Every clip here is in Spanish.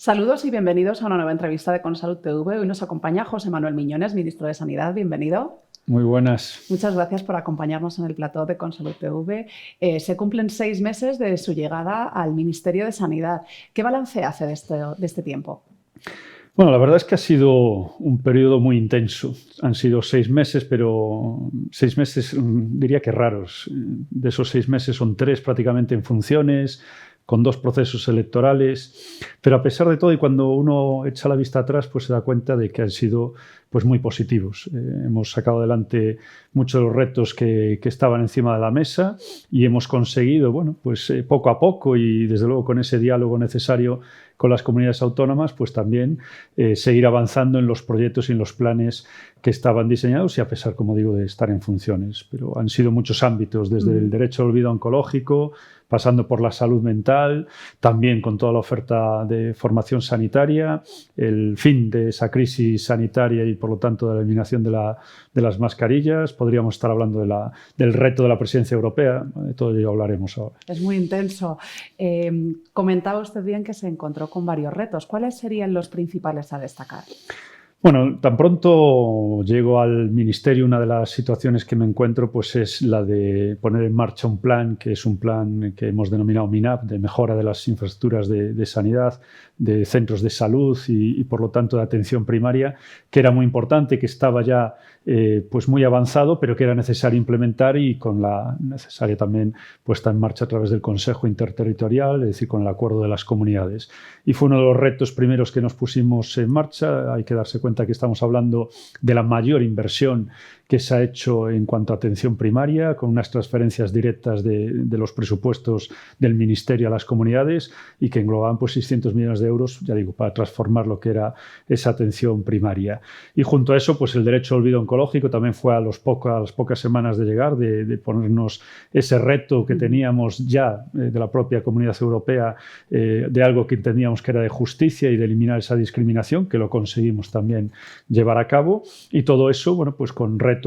Saludos y bienvenidos a una nueva entrevista de Consalud TV. Hoy nos acompaña José Manuel Miñones, ministro de Sanidad. Bienvenido. Muy buenas. Muchas gracias por acompañarnos en el plató de Consalud TV. Se cumplen 6 meses de su llegada al Ministerio de Sanidad. ¿Qué balance hace de este tiempo? Bueno, la verdad es que ha sido un periodo muy intenso. Han sido 6 meses, pero 6 meses diría que raros. De esos 6 meses son 3 prácticamente en funciones, con 2 procesos electorales, pero a pesar de todo y cuando uno echa la vista atrás, pues se da cuenta de que han sido pues muy positivos. Hemos sacado adelante muchos de los retos que estaban encima de la mesa y hemos conseguido, bueno, pues poco a poco y desde luego con ese diálogo necesario con las comunidades autónomas, pues también seguir avanzando en los proyectos y en los planes que estaban diseñados y a pesar, como digo, de estar en funciones. Pero han sido muchos ámbitos, desde el derecho al olvido oncológico, pasando por la salud mental, también con toda la oferta de formación sanitaria, el fin de esa crisis sanitaria y, por lo tanto, de la eliminación de las mascarillas. Podríamos estar hablando del reto de la presidencia europea. De todo ello hablaremos ahora. Es muy intenso. Comentaba usted bien que se encontró con varios retos. ¿Cuáles serían los principales a destacar? Bueno, tan pronto llego al ministerio, una de las situaciones que me encuentro pues es la de poner en marcha un plan, que es un plan que hemos denominado MINAP, de mejora de las infraestructuras de sanidad, de centros de salud y por lo tanto de atención primaria, que era muy importante, que estaba ya pues muy avanzado, pero que era necesario implementar y con la necesaria también puesta en marcha a través del Consejo Interterritorial, es decir, con el acuerdo de las comunidades. Y fue uno de los retos primeros que nos pusimos en marcha. Hay que darse cuenta que estamos hablando de la mayor inversión que se ha hecho en cuanto a atención primaria, con unas transferencias directas de los presupuestos del Ministerio a las comunidades y que englobaban pues 600 millones de euros, ya digo, para transformar lo que era esa atención primaria. Y junto a eso, pues el derecho al olvido oncológico también fue a las pocas semanas de llegar, de ponernos ese reto que teníamos ya de la propia Comunidad Europea, de algo que entendíamos que era de justicia y de eliminar esa discriminación, que lo conseguimos también llevar a cabo. Y todo eso, bueno, pues con retos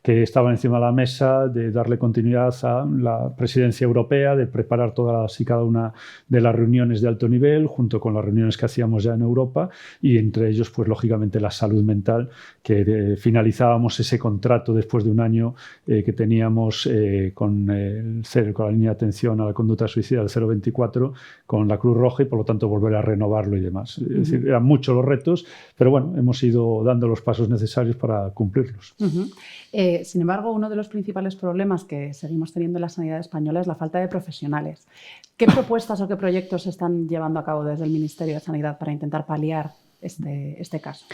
que estaban encima de la mesa, de darle continuidad a la presidencia europea, de preparar todas y cada una de las reuniones de alto nivel, junto con las reuniones que hacíamos ya en Europa, y entre ellos, pues lógicamente, la salud mental, que finalizábamos ese contrato después de un año que teníamos con la línea de atención a la conducta suicida del 024, con la Cruz Roja, y por lo tanto volver a renovarlo y demás. Es decir, eran muchos los retos, pero bueno, hemos ido dando los pasos necesarios para cumplirlos. Sin embargo, uno de los principales problemas que seguimos teniendo en la sanidad española es la falta de profesionales. ¿Qué propuestas o qué proyectos se están llevando a cabo desde el Ministerio de Sanidad para intentar paliar este caso?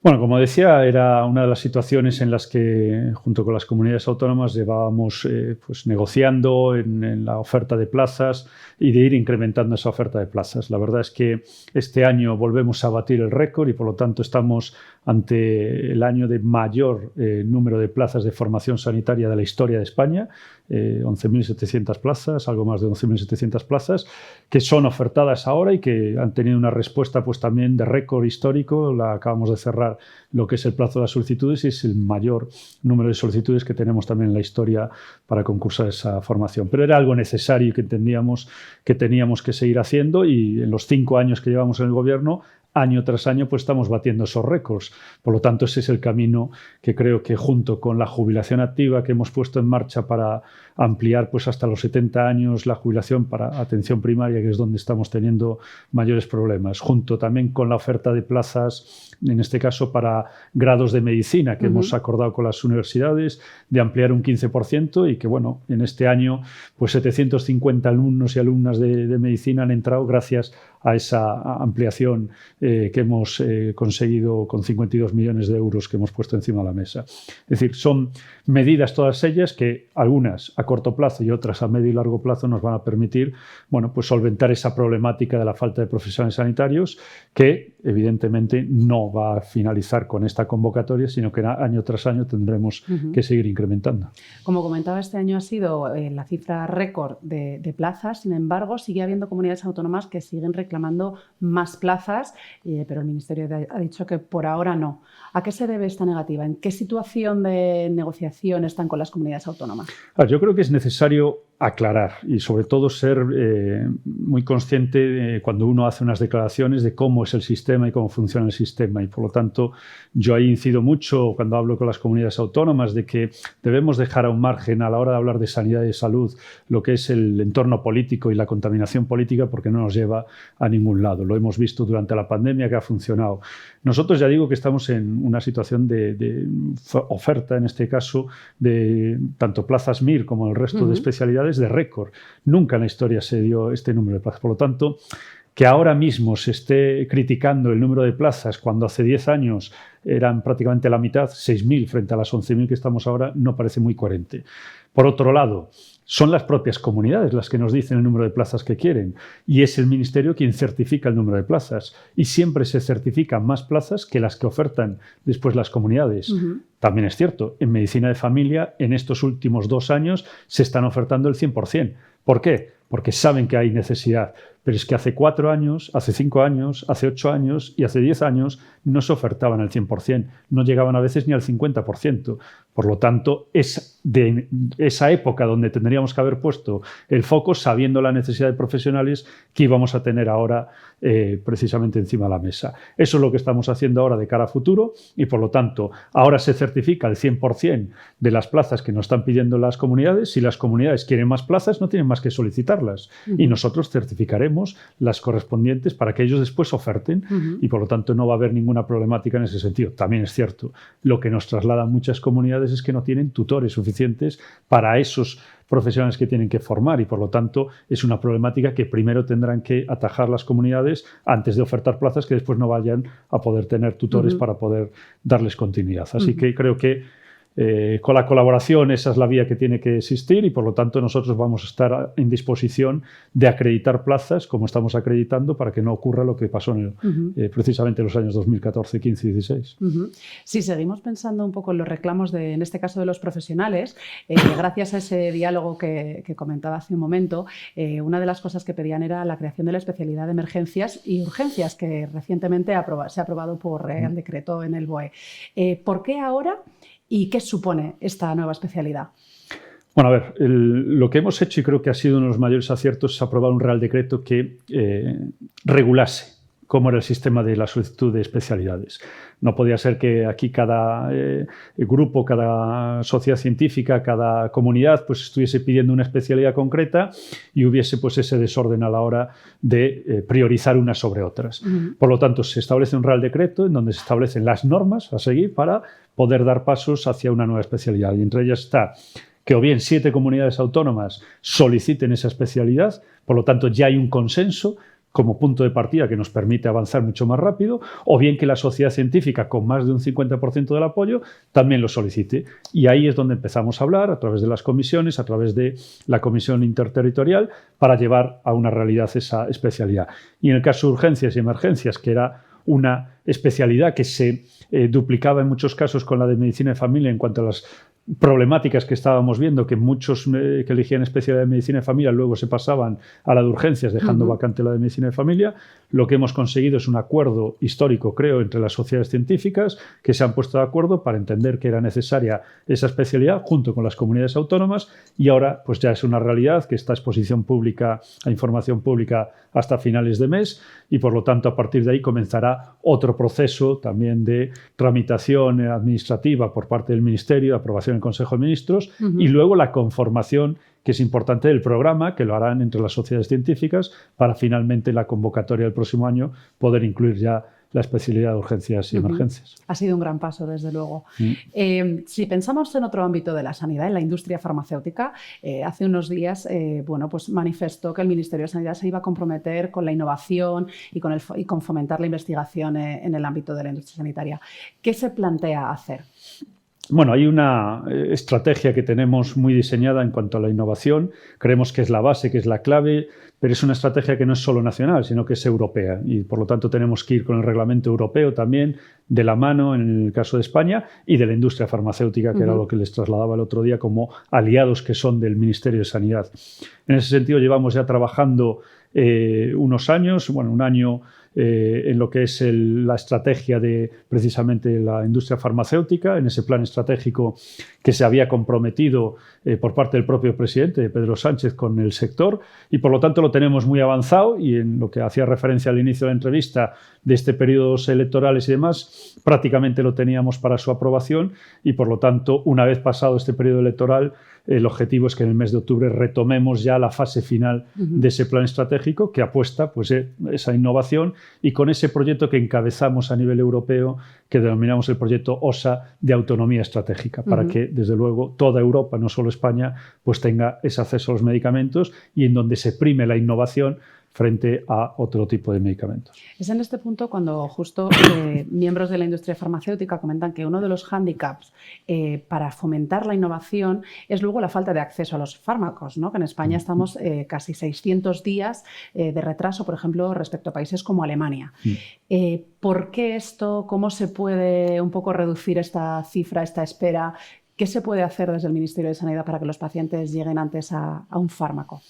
Bueno, como decía, era una de las situaciones en las que, junto con las comunidades autónomas, llevábamos pues, negociando en la oferta de plazas y de ir incrementando esa oferta de plazas. La verdad es que este año volvemos a batir el récord y, por lo tanto, estamos ante el año de mayor número de plazas de formación sanitaria de la historia de España, 11.700 plazas, algo más de 11.700 plazas, que son ofertadas ahora y que han tenido una respuesta pues también de récord histórico. La acabamos de cerrar lo que es el plazo de las solicitudes y es el mayor número de solicitudes que tenemos también en la historia para concursar esa formación. Pero era algo necesario que entendíamos que teníamos que seguir haciendo y en los 5 años que llevamos en el gobierno, año tras año, pues estamos batiendo esos récords. Por lo tanto, ese es el camino que creo que junto con la jubilación activa que hemos puesto en marcha para ampliar pues hasta los 70 años la jubilación para atención primaria, que es donde estamos teniendo mayores problemas, junto también con la oferta de plazas, en este caso para grados de medicina, que hemos acordado con las universidades de ampliar un 15% y que, bueno, en este año pues 750 alumnos y alumnas de medicina han entrado gracias a esa ampliación que hemos conseguido con 52 millones de euros que hemos puesto encima de la mesa. Es decir, son medidas todas ellas que algunas a corto plazo y otras a medio y largo plazo nos van a permitir, bueno, pues solventar esa problemática de la falta de profesionales sanitarios que evidentemente no va a finalizar con esta convocatoria, sino que año tras año tendremos que seguir incrementando. Como comentaba, este año ha sido la cifra récord de plazas. Sin embargo, sigue habiendo comunidades autónomas que siguen reclamando más plazas, pero el Ministerio ha dicho que por ahora no. ¿A qué se debe esta negativa? ¿En qué situación de negociación están con las comunidades autónomas? Yo creo que es necesario aclarar y sobre todo ser muy consciente cuando uno hace unas declaraciones de cómo es el sistema y cómo funciona el sistema, y por lo tanto yo ahí incido mucho cuando hablo con las comunidades autónomas de que debemos dejar a un margen a la hora de hablar de sanidad y de salud lo que es el entorno político y la contaminación política, porque no nos lleva a ningún lado. Lo hemos visto durante la pandemia, que ha funcionado. Nosotros ya digo que estamos en una situación de oferta, en este caso, de tanto plazas MIR como el resto de especialidades de récord. Nunca en la historia se dio este número de plazas. Por lo tanto, que ahora mismo se esté criticando el número de plazas cuando hace 10 años eran prácticamente la mitad, 6.000 frente a las 11.000 que estamos ahora, no parece muy coherente. Por otro lado, son las propias comunidades las que nos dicen el número de plazas que quieren, y es el Ministerio quien certifica el número de plazas, y siempre se certifican más plazas que las que ofertan después las comunidades. También es cierto, en medicina de familia en estos últimos 2 años se están ofertando el 100%. ¿Por qué? Porque saben que hay necesidad. Pero es que hace 4 años, hace 5 años, hace 8 años y hace 10 años no se ofertaban al 100%, no llegaban a veces ni al 50%. Por lo tanto, es de esa época donde tendríamos que haber puesto el foco, sabiendo la necesidad de profesionales que íbamos a tener ahora precisamente encima de la mesa. Eso es lo que estamos haciendo ahora de cara a futuro, y por lo tanto, ahora se certifica el 100% de las plazas que nos están pidiendo las comunidades. Si las comunidades quieren más plazas, no tienen más que solicitarlas, y nosotros certificaremos las correspondientes para que ellos después oferten, y por lo tanto no va a haber ninguna problemática en ese sentido. También es cierto, lo que nos trasladan muchas comunidades es que no tienen tutores suficientes para esos profesionales que tienen que formar, y por lo tanto es una problemática que primero tendrán que atajar las comunidades antes de ofertar plazas que después no vayan a poder tener tutores para poder darles continuidad. Así que creo que con la colaboración esa es la vía que tiene que existir, y por lo tanto nosotros vamos a estar en disposición de acreditar plazas como estamos acreditando para que no ocurra lo que pasó precisamente en los años 2014, 15 y 16. Si seguimos pensando un poco en los reclamos, en este caso de los profesionales, gracias a ese diálogo que comentaba hace un momento, una de las cosas que pedían era la creación de la especialidad de emergencias y urgencias, que recientemente se ha aprobado por el decreto en el BOE. ¿Por qué ahora? ¿Y qué supone esta nueva especialidad? Bueno, a ver, lo que hemos hecho, y creo que ha sido uno de los mayores aciertos, es aprobar un Real Decreto que regulase cómo era el sistema de la solicitud de especialidades. No podía ser que aquí cada grupo, cada sociedad científica, cada comunidad pues estuviese pidiendo una especialidad concreta y hubiese pues ese desorden a la hora de priorizar unas sobre otras. Por lo tanto, se establece un Real Decreto en donde se establecen las normas a seguir para poder dar pasos hacia una nueva especialidad. Y entre ellas está que o bien 7 comunidades autónomas soliciten esa especialidad, por lo tanto ya hay un consenso como punto de partida que nos permite avanzar mucho más rápido, o bien que la sociedad científica, con más de un 50% del apoyo, también lo solicite. Y ahí es donde empezamos a hablar, a través de las comisiones, a través de la comisión interterritorial, para llevar a una realidad esa especialidad. Y en el caso de urgencias y emergencias, que era una especialidad que se duplicaba en muchos casos con la de medicina de familia en cuanto a las problemáticas que estábamos viendo, que muchos que elegían especialidad de medicina de familia luego se pasaban a la de urgencias, dejando vacante la de medicina de familia. Lo que hemos conseguido es un acuerdo histórico, creo, entre las sociedades científicas, que se han puesto de acuerdo para entender que era necesaria esa especialidad junto con las comunidades autónomas, y ahora pues ya es una realidad que está a exposición pública, a información pública hasta finales de mes, y por lo tanto a partir de ahí comenzará otro proceso también de tramitación administrativa por parte del Ministerio, de aprobación en el Consejo de Ministros, y luego la conformación, que es importante, del programa, que lo harán entre las sociedades científicas, para finalmente la convocatoria del próximo año poder incluir ya la especialidad de urgencias y emergencias. Ha sido un gran paso, desde luego. Si pensamos en otro ámbito de la sanidad, en la industria farmacéutica, hace unos días pues manifestó que el Ministerio de Sanidad se iba a comprometer con la innovación y con fomentar la investigación en el ámbito de la industria sanitaria. ¿Qué se plantea hacer? Bueno, hay una estrategia que tenemos muy diseñada en cuanto a la innovación. Creemos que es la base, que es la clave, pero es una estrategia que no es solo nacional, sino que es europea, y por lo tanto tenemos que ir con el reglamento europeo también de la mano, en el caso de España, y de la industria farmacéutica, que era lo que les trasladaba el otro día como aliados que son del Ministerio de Sanidad. En ese sentido llevamos ya trabajando unos años, un año en lo que es la estrategia de precisamente la industria farmacéutica, en ese plan estratégico que se había comprometido por parte del propio presidente Pedro Sánchez con el sector, y por lo tanto lo tenemos muy avanzado, y en lo que hacía referencia al inicio de la entrevista de este periodos electorales y demás, prácticamente lo teníamos para su aprobación, y por lo tanto, una vez pasado este periodo electoral, el objetivo es que en el mes de octubre retomemos ya la fase final de ese plan estratégico que apuesta pues, esa innovación, y con ese proyecto que encabezamos a nivel europeo, que denominamos el proyecto OSA de autonomía estratégica, para que desde luego toda Europa, no solo España, pues tenga ese acceso a los medicamentos, y en donde se prime la innovación frente a otro tipo de medicamentos. Es en este punto cuando justo miembros de la industria farmacéutica comentan que uno de los hándicaps para fomentar la innovación es luego la falta de acceso a los fármacos, ¿no? Que en España estamos casi 600 días de retraso, por ejemplo, respecto a países como Alemania. ¿Por qué esto? ¿Cómo se puede un poco reducir esta cifra, esta espera? ¿Qué se puede hacer desde el Ministerio de Sanidad para que los pacientes lleguen antes a un fármaco?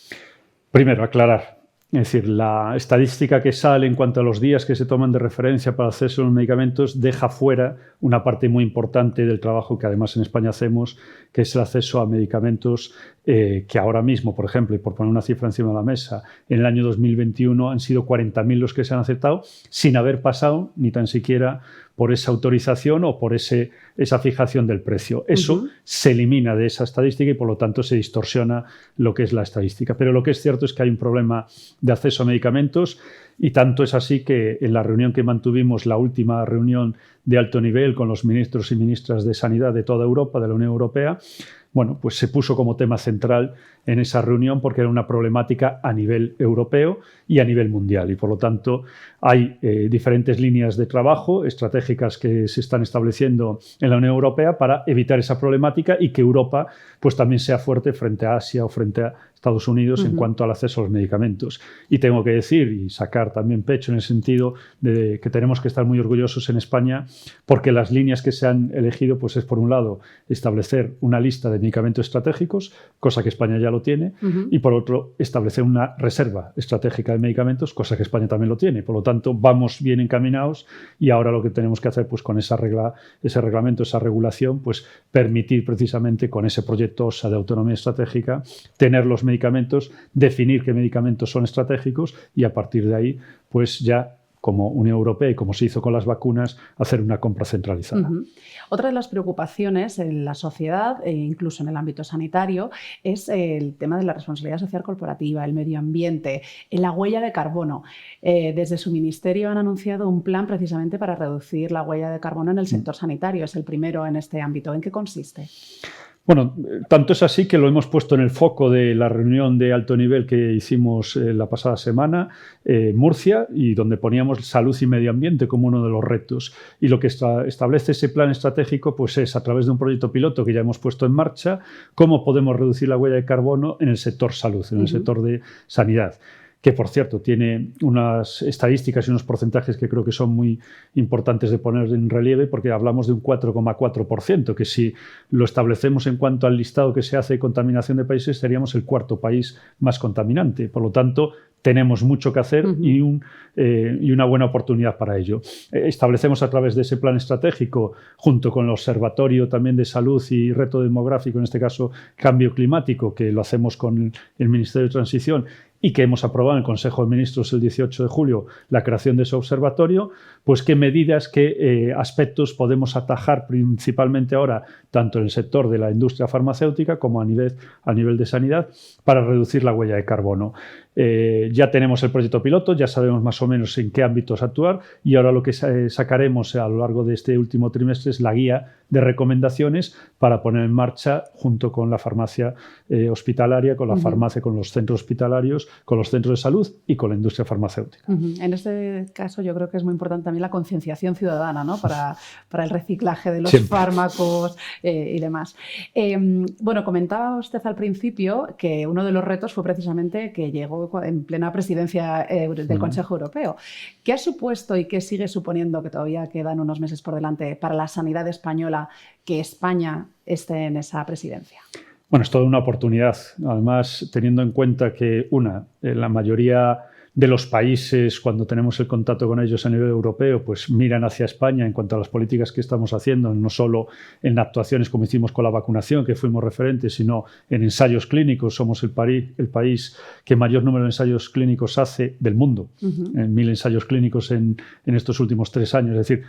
Primero, aclarar. Es decir, la estadística que sale en cuanto a los días que se toman de referencia para acceso a los medicamentos deja fuera una parte muy importante del trabajo que además en España hacemos, que es el acceso a medicamentos que ahora mismo, por ejemplo, y por poner una cifra encima de la mesa, en el año 2021 han sido 40.000 los que se han aceptado sin haber pasado ni tan siquiera por esa autorización o por esa fijación del precio. Eso se elimina de esa estadística y por lo tanto se distorsiona lo que es la estadística. Pero lo que es cierto es que hay un problema de acceso a medicamentos, y tanto es así que en la reunión que mantuvimos, la última reunión de alto nivel con los ministros y ministras de Sanidad de toda Europa, de la Unión Europea, bueno, pues se puso como tema central en esa reunión porque era una problemática a nivel europeo y a nivel mundial, y por lo tanto hay diferentes líneas de trabajo estratégicas que se están estableciendo en la Unión Europea para evitar esa problemática y que Europa pues también sea fuerte frente a Asia o frente a Estados Unidos en cuanto al acceso a los medicamentos. Y tengo que decir y sacar también pecho en el sentido de que tenemos que estar muy orgullosos en España, porque las líneas que se han elegido pues es, por un lado, establecer una lista de medicamentos estratégicos, cosa que España ya lo tiene, y por otro, establecer una reserva estratégica de medicamentos, cosa que España también lo tiene. Por lo tanto, vamos bien encaminados, y ahora lo que tenemos que hacer pues con ese reglamento, esa regulación, pues permitir precisamente con ese proyecto OSA de autonomía estratégica tener los medicamentos, definir qué medicamentos son estratégicos, y a partir de ahí pues ya como Unión Europea y como se hizo con las vacunas, hacer una compra centralizada. Otra de las preocupaciones en la sociedad, e incluso en el ámbito sanitario, es el tema de la responsabilidad social corporativa, el medio ambiente, la huella de carbono. Desde su ministerio han anunciado un plan precisamente para reducir la huella de carbono en el sector sanitario. Es el primero en este ámbito. ¿En qué consiste? Bueno, tanto es así que lo hemos puesto en el foco de la reunión de alto nivel que hicimos la pasada semana en Murcia, y donde poníamos salud y medio ambiente como uno de los retos. Y lo que establece ese plan estratégico pues es, a través de un proyecto piloto que ya hemos puesto en marcha, cómo podemos reducir la huella de carbono en el sector salud, en el sector de sanidad, que por cierto tiene unas estadísticas y unos porcentajes que creo que son muy importantes de poner en relieve, porque hablamos de un 4,4%, que si lo establecemos en cuanto al listado que se hace de contaminación de países, seríamos el cuarto país más contaminante. Por lo tanto, tenemos mucho que hacer y una buena oportunidad para ello. Establecemos a través de ese plan estratégico, junto con el Observatorio también de Salud y Reto Demográfico, en este caso Cambio Climático, que lo hacemos con el Ministerio de Transición, y que hemos aprobado en el Consejo de Ministros el 18 de julio la creación de ese observatorio, pues qué medidas, qué aspectos podemos atajar principalmente ahora, tanto en el sector de la industria farmacéutica como a nivel de sanidad, para reducir la huella de carbono. Ya tenemos el proyecto piloto, ya sabemos más o menos en qué ámbitos actuar, y ahora lo que sacaremos a lo largo de este último trimestre es la guía de recomendaciones para poner en marcha, junto con la farmacia hospitalaria, con la farmacia, con los centros hospitalarios, con los centros de salud y con la industria farmacéutica. En este caso yo creo que es muy importante también la concienciación ciudadana, ¿no? para el reciclaje de los fármacos y demás. Bueno, comentaba usted al principio que uno de los retos fue precisamente que llegó en plena presidencia del Consejo Europeo. ¿Qué ha supuesto y qué sigue suponiendo, que todavía quedan unos meses por delante, para la sanidad española que España esté en esa presidencia? Bueno, es toda una oportunidad. Además, teniendo en cuenta que la mayoría de los países, cuando tenemos el contacto con ellos a nivel europeo, pues miran hacia España en cuanto a las políticas que estamos haciendo, no solo en actuaciones como hicimos con la vacunación, que fuimos referentes, sino en ensayos clínicos. Somos el país que mayor número de ensayos clínicos hace del mundo, en 1000 ensayos clínicos en estos últimos 3 años. Es decir,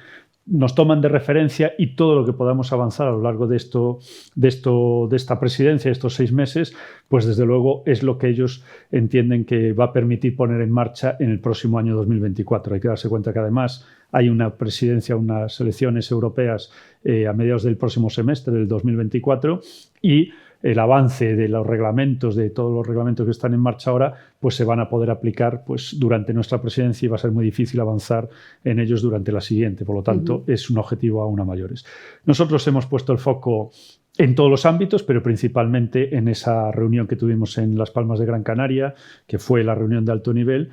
nos toman de referencia y todo lo que podamos avanzar a lo largo de esta presidencia, estos 6 meses, pues desde luego es lo que ellos entienden que va a permitir poner en marcha en el próximo año 2024. Hay que darse cuenta que además hay una presidencia, unas elecciones europeas a mediados del próximo semestre del 2024 y el avance de los reglamentos, de todos los reglamentos que están en marcha ahora, pues se van a poder aplicar pues, durante nuestra presidencia y va a ser muy difícil avanzar en ellos durante la siguiente. Por lo tanto, es un objetivo aún a mayores. Nosotros hemos puesto el foco en todos los ámbitos, pero principalmente en esa reunión que tuvimos en Las Palmas de Gran Canaria, que fue la reunión de alto nivel,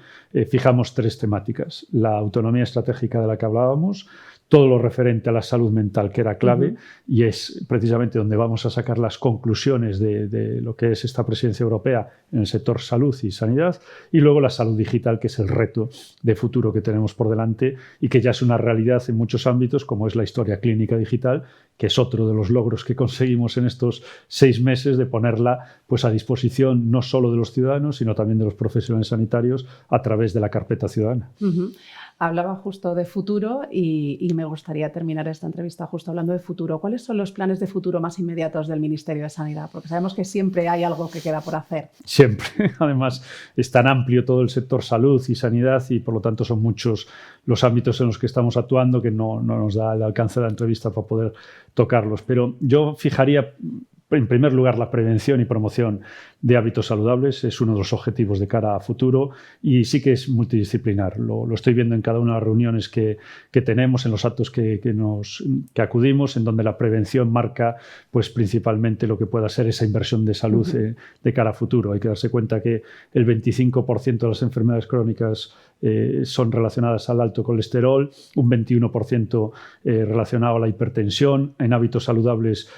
fijamos 3 temáticas. La autonomía estratégica de la que hablábamos, todo lo referente a la salud mental, que era clave, y es precisamente donde vamos a sacar las conclusiones de lo que es esta presidencia europea en el sector salud y sanidad, y luego la salud digital, que es el reto de futuro que tenemos por delante y que ya es una realidad en muchos ámbitos, como es la historia clínica digital, que es otro de los logros que conseguimos en estos 6 meses de ponerla pues, a disposición no solo de los ciudadanos, sino también de los profesionales sanitarios a través de la carpeta ciudadana. Hablaba justo de futuro y me gustaría terminar esta entrevista justo hablando de futuro. ¿Cuáles son los planes de futuro más inmediatos del Ministerio de Sanidad? Porque sabemos que siempre hay algo que queda por hacer. Siempre. Además, es tan amplio todo el sector salud y sanidad y, por lo tanto, son muchos los ámbitos en los que estamos actuando que no nos da el alcance de la entrevista para poder tocarlos. Pero yo fijaría, en primer lugar, la prevención y promoción de hábitos saludables. Es uno de los objetivos de cara a futuro y sí que es multidisciplinar. Lo estoy viendo en cada una de las reuniones que tenemos, en los actos que acudimos, en donde la prevención marca pues, principalmente lo que pueda ser esa inversión de salud de cara a futuro. Hay que darse cuenta que el 25% de las enfermedades crónicas son relacionadas al alto colesterol, un 21% relacionado a la hipertensión, en hábitos saludables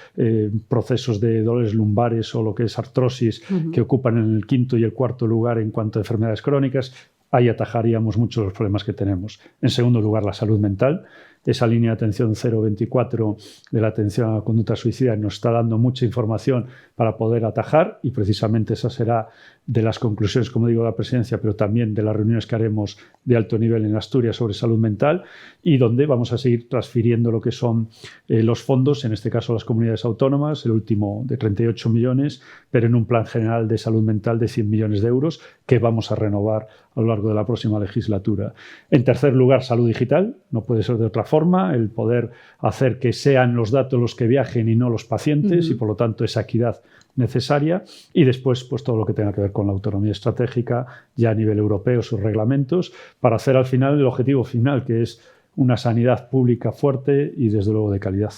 procesos de dolores lumbares o lo que es artrosis, que ocupan en el 5º y el 4º lugar en cuanto a enfermedades crónicas. Ahí atajaríamos muchos de los problemas que tenemos. En segundo lugar, la salud mental. Esa línea de atención 024 de la atención a la conducta suicida nos está dando mucha información para poder atajar y precisamente esa será de las conclusiones, como digo, de la presidencia, pero también de las reuniones que haremos de alto nivel en Asturias sobre salud mental y donde vamos a seguir transfiriendo lo que son los fondos, en este caso las comunidades autónomas, el último de 38 millones, pero en un plan general de salud mental de 100 millones de euros que vamos a renovar a lo largo de la próxima legislatura. En tercer lugar, salud digital. No puede ser de otra forma, el poder hacer que sean los datos los que viajen y no los pacientes y, por lo tanto, esa equidad necesaria. Y después, pues todo lo que tenga que ver con la autonomía estratégica ya a nivel europeo, sus reglamentos, para hacer al final el objetivo final, que es una sanidad pública fuerte y, desde luego, de calidad.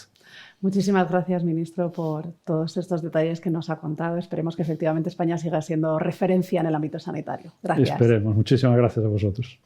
Muchísimas gracias, ministro, por todos estos detalles que nos ha contado. Esperemos que efectivamente España siga siendo referencia en el ámbito sanitario. Gracias. Esperemos. Muchísimas gracias a vosotros.